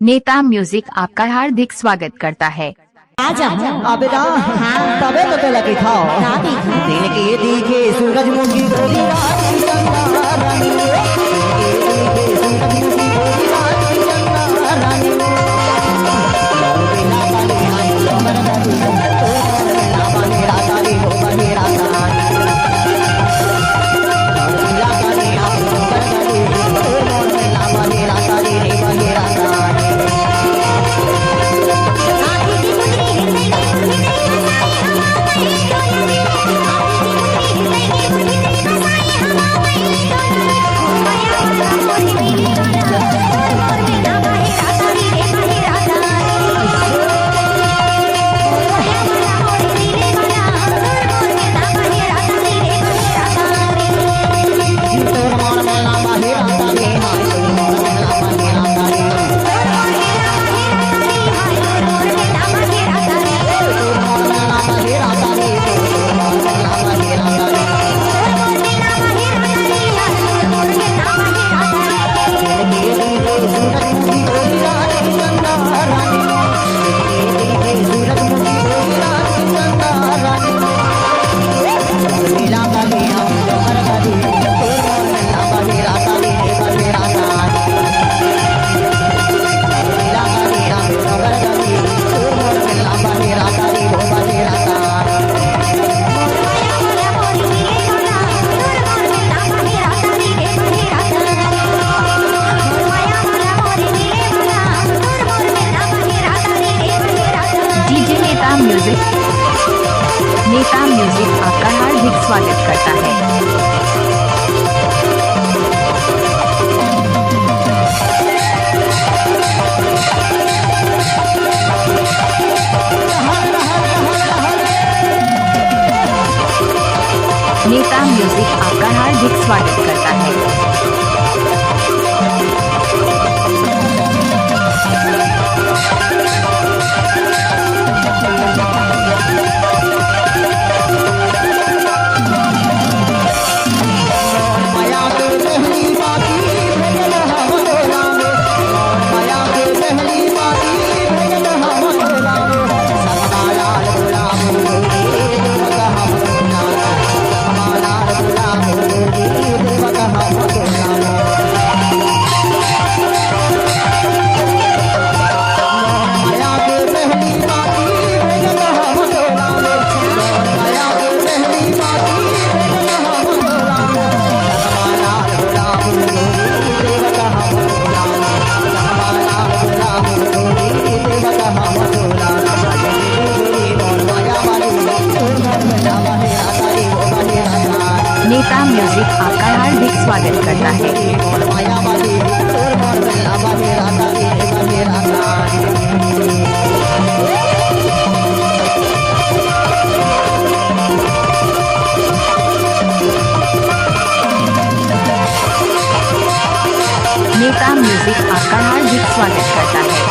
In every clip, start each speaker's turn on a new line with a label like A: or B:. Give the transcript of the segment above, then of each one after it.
A: नेता म्यूजिक आपका हार्दिक स्वागत करता है।
B: आजा
C: अबेदा तबे तो लगे था दिन के दिखे सूरजमुखी गोरी रात चंदा रानी सूरजमुखी गोरी रात चंदा रानी बेला पानी आई कमर दादी ना पानी राता रे हो बने राता बेला पानी आप कमर दादी ना पानी राता रे बने राता
A: नेता म्यूजिक आपका हार्दिक स्वागत करता है। नेता म्यूजिक आपका हार्दिक स्वागत करता है। नेता म्यूजिक आपका हार्दिक स्वागत करता है। नेता म्यूजिक आपका हार्दिक स्वागत करता है।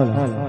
C: हेलो